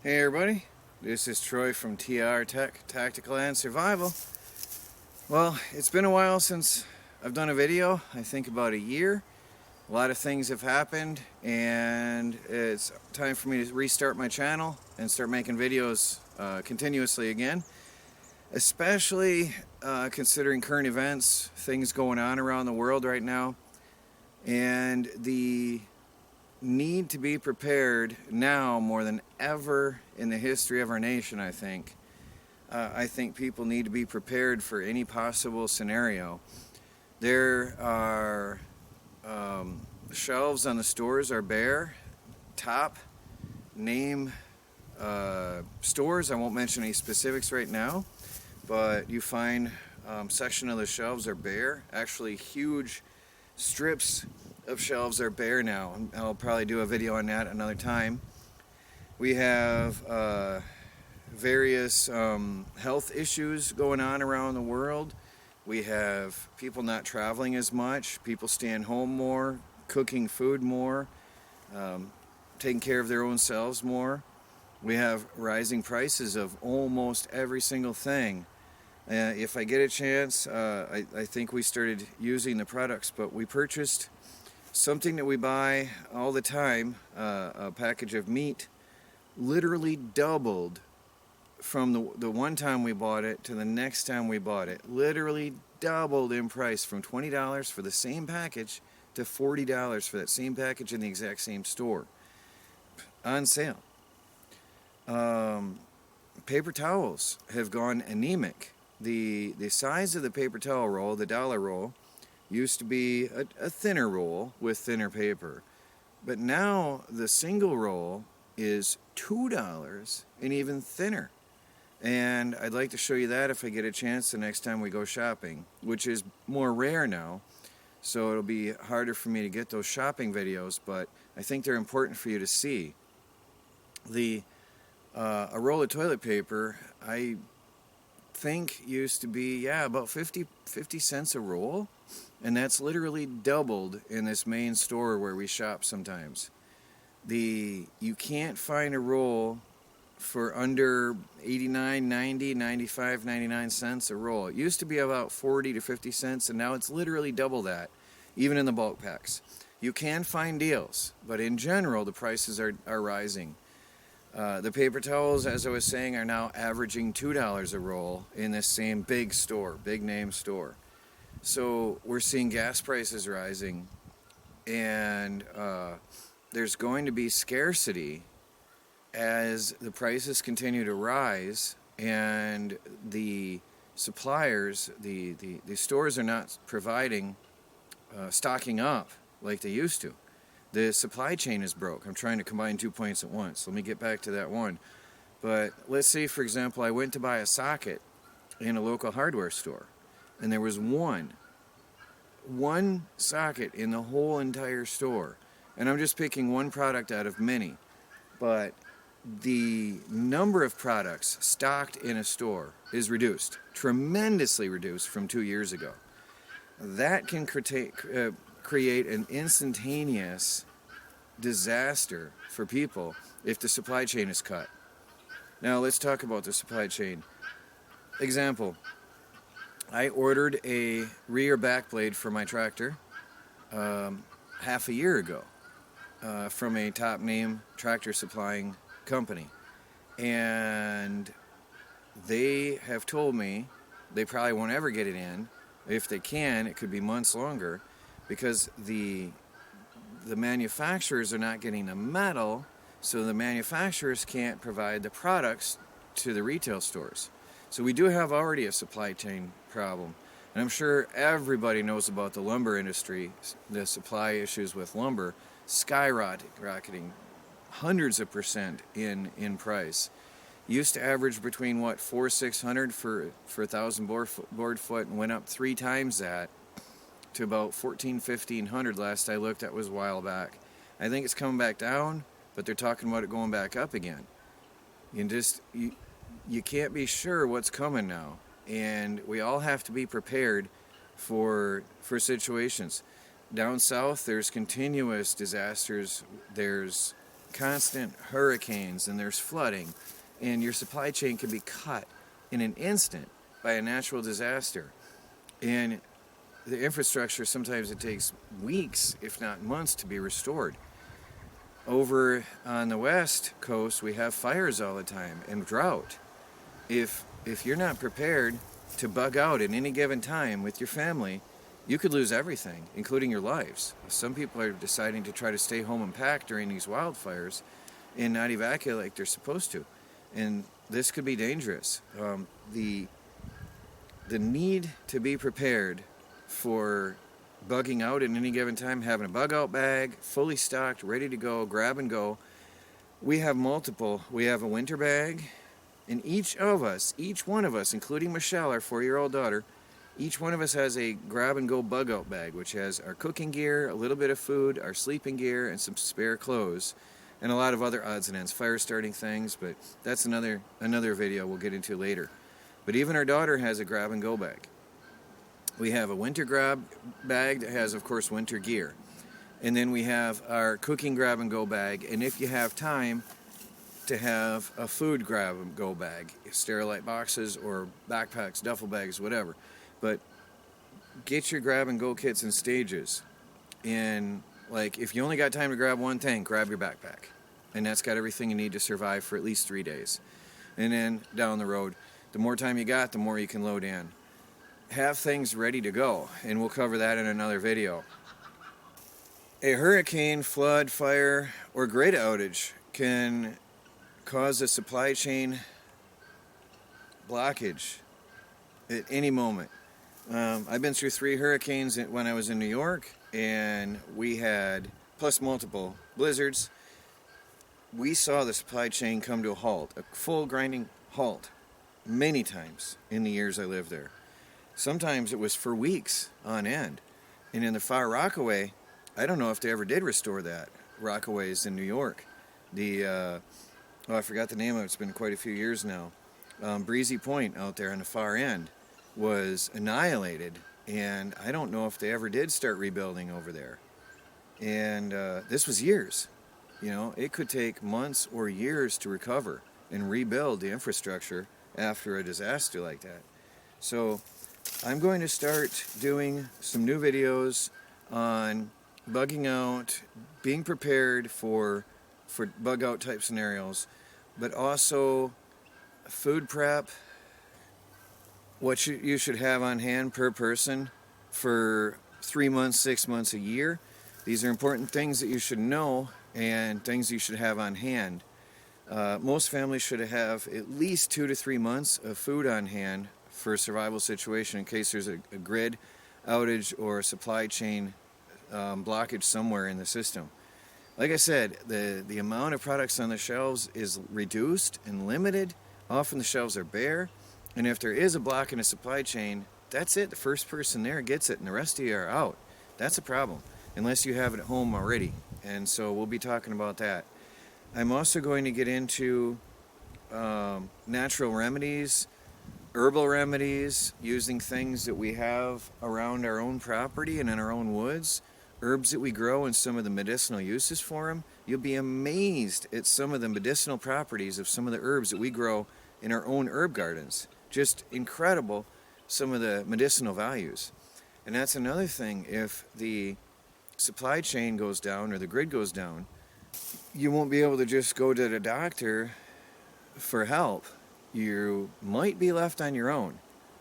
Hey everybody, this is Troy from TR Tech, Tactical and Survival. Well, it's been a while since I've done a video, I think about a year. A lot of things have happened and it's time for me to restart my channel and start making videos continuously again. Especially considering current events, things going on around the world right now, and the need to be prepared now more than ever in the history of our nation. I think people need to be prepared for any possible scenario. There are shelves on the stores are bare. Top name stores, I won't mention any specifics right now, but you find section of the shelves are bare. Actually, huge strips of shelves are bare now. I'll probably do a video on that another time. We have various health issues going on around the world. We have people not traveling as much, people staying home more, cooking food more, taking care of their own selves more. We have rising prices of almost every single thing. If I get a chance, I think we started using the products, but we purchased something that we buy all the time, a package of meat, literally doubled from the one time we bought it to the next time we bought it. Literally doubled in price, from $20 for the same package to $40 for that same package in the exact same store. On sale. Paper towels have gone anemic. The size of the paper towel roll, the dollar roll, used to be a thinner roll with thinner paper, but now the single roll is $2 and even thinner. And I'd like to show you that if I get a chance the next time we go shopping, which is more rare now, so it'll be harder for me to get those shopping videos, but I think they're important for you to see. A roll of toilet paper, I think used to be about 50 cents a roll, and that's literally doubled in this main store where we shop sometimes. You can't find a roll for under 89, 90, 95, 99 cents a roll. It used to be about 40 to 50 cents, and now it's literally double that, even in the bulk packs. You can find deals, but in general the prices are rising. The paper towels, as I was saying, are now averaging $2 a roll in this same big store, big name store. So we're seeing gas prices rising, and there's going to be scarcity as the prices continue to rise, and the suppliers, the stores are not providing, stocking up like they used to. The supply chain is broke. I'm trying to combine 2 points at once. Let me get back to that one. But let's say, for example, I went to buy a socket in a local hardware store, and there was one socket in the whole entire store. And I'm just picking one product out of many. But the number of products stocked in a store is reduced, tremendously reduced from 2 years ago. That can create an instantaneous disaster for people if the supply chain is cut. Now let's talk about the supply chain. Example, I ordered a rear back blade for my tractor half a year ago from a top name tractor supplying company, and they have told me they probably won't ever get it in. If they can, it could be months longer, because the manufacturers are not getting the metal, so the manufacturers can't provide the products to the retail stores. So we do have already a supply chain problem. And I'm sure everybody knows about the lumber industry, the supply issues with lumber skyrocketing hundreds of percent in price. Used to average between $400-600 for 1,000 board foot, and went up 3 times that to about $1,400-1,500 last I looked. That was a while back. I think it's coming back down, but they're talking about it going back up again. You can't be sure what's coming now, and we all have to be prepared for situations. Down south, there's continuous disasters. There's constant hurricanes and there's flooding, and your supply chain can be cut in an instant by a natural disaster. And the infrastructure, sometimes it takes weeks, if not months, to be restored. Over on the West Coast, we have fires all the time and drought. If you're not prepared to bug out at any given time with your family, you could lose everything, including your lives. Some people are deciding to try to stay home and pack during these wildfires and not evacuate like they're supposed to. And this could be dangerous. The need to be prepared for bugging out at any given time, having a bug out bag, fully stocked, ready to go, grab and go. We have multiple. We have a winter bag, and each one of us, including Michelle, our 4-year-old daughter, each one of us has a grab and go bug out bag, which has our cooking gear, a little bit of food, our sleeping gear, and some spare clothes, and a lot of other odds and ends, fire starting things, but that's another video we'll get into later. But even our daughter has a grab and go bag. We have a winter grab bag that has, of course, winter gear. And then we have our cooking grab and go bag, and if you have time, to have a food grab and go bag, Sterilite boxes or backpacks, duffel bags, whatever. But get your grab and go kits in stages. And like, if you only got time to grab one thing, grab your backpack. And that's got everything you need to survive for at least 3 days. And then down the road, the more time you got, the more you can load in. Have things ready to go, and we'll cover that in another video. A hurricane, flood, fire, or grid outage can cause a supply chain blockage at any moment. I've been through 3 hurricanes when I was in New York, and we had, plus multiple blizzards, we saw the supply chain come to a halt, a full grinding halt, many times in the years I lived there. Sometimes it was for weeks on end. And in the Far Rockaway, I don't know if they ever did restore that. Rockaways in New York. I forgot the name of it. It's been quite a few years now. Breezy Point out there on the far end was annihilated. And I don't know if they ever did start rebuilding over there. And this was years. You know, it could take months or years to recover and rebuild the infrastructure after a disaster like that. So I'm going to start doing some new videos on bugging out, being prepared for bug out type scenarios, but also food prep, what you should have on hand per person for 3 months, 6 months, a year. These are important things that you should know and things you should have on hand. Most families should have at least 2 to 3 months of food on hand for a survival situation in case there's a grid outage or a supply chain blockage somewhere in the system. Like I said, the amount of products on the shelves is reduced and limited. Often the shelves are bare, and if there is a block in a supply chain, that's it. The first person there gets it, and the rest of you are out. That's a problem, unless you have it at home already. And so we'll be talking about that. I'm also going to get into natural remedies, herbal remedies, using things that we have around our own property and in our own woods, herbs that we grow and some of the medicinal uses for them. You'll be amazed at some of the medicinal properties of some of the herbs that we grow in our own herb gardens. Just incredible, some of the medicinal values. And that's another thing. If the supply chain goes down or the grid goes down, you won't be able to just go to the doctor for help. You might be left on your own.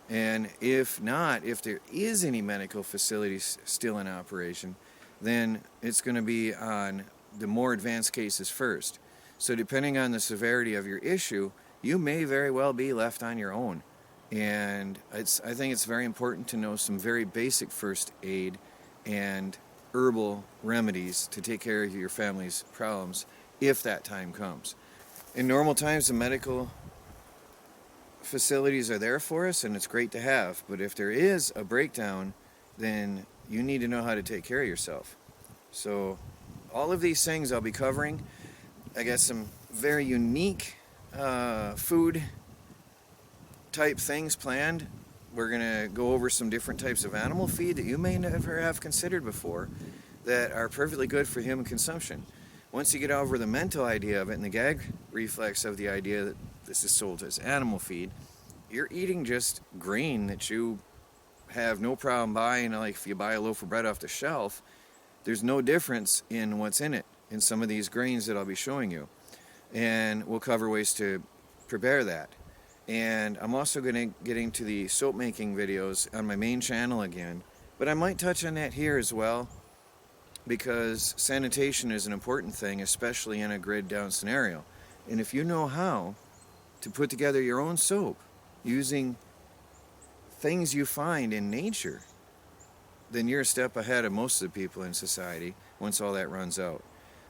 And if not, if there is any medical facilities still in operation, then it's going to be on the more advanced cases first. So depending on the severity of your issue, you may very well be left on your own. And I think it's very important to know some very basic first aid and herbal remedies to take care of your family's problems if that time comes. In normal times, the medical facilities are there for us, and it's great to have. But if there is a breakdown, then you need to know how to take care of yourself. So all of these things I'll be covering. I got some very unique food type things planned. We're going to go over some different types of animal feed that you may never have considered before that are perfectly good for human consumption. Once you get over the mental idea of it and the gag reflex of the idea that this is sold as animal feed, you're eating just grain that you have no problem buying. Like if you buy a loaf of bread off the shelf, there's no difference in what's in it in some of these grains that I'll be showing you. And we'll cover ways to prepare that. And I'm also going to get into the soap making videos on my main channel again, but I might touch on that here as well, because sanitation is an important thing, especially in a grid down scenario. And if you know how to put together your own soap using things you find in nature, then you're a step ahead of most of the people in society once all that runs out.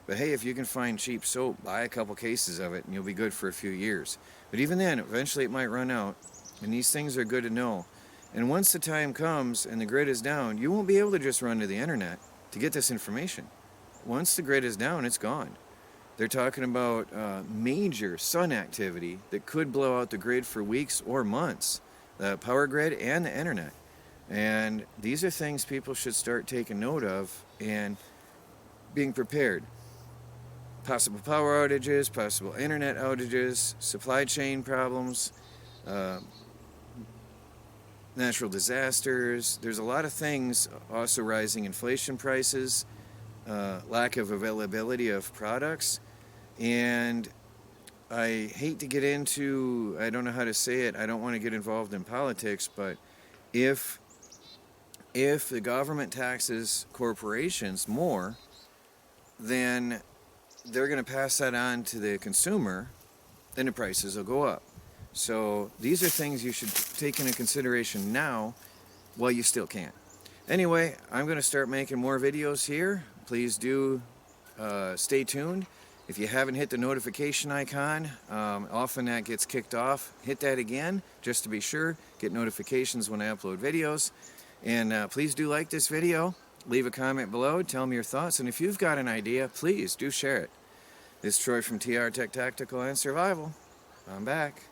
But hey, if you can find cheap soap, buy a couple cases of it and you'll be good for a few years. But even then, eventually it might run out, and these things are good to know. And once the time comes and the grid is down, you won't be able to just run to the internet to get this information. Once the grid is down, it's gone. They're talking about major sun activity that could blow out the grid for weeks or months, the power grid and the internet. And these are things people should start taking note of and being prepared. Possible power outages, possible internet outages, supply chain problems, natural disasters. There's a lot of things, also rising inflation prices, lack of availability of products. And I hate to get into, I don't know how to say it, I don't want to get involved in politics, but if the government taxes corporations more, then they're going to pass that on to the consumer, then the prices will go up. So these are things you should take into consideration now while you still can. Anyway, I'm going to start making more videos here. Please do stay tuned. If you haven't hit the notification icon, often that gets kicked off. Hit that again just to be sure. Get notifications when I upload videos. And please do like this video. Leave a comment below. Tell me your thoughts. And if you've got an idea, please do share it. This is Troy from TR Tech Tactical and Survival. I'm back.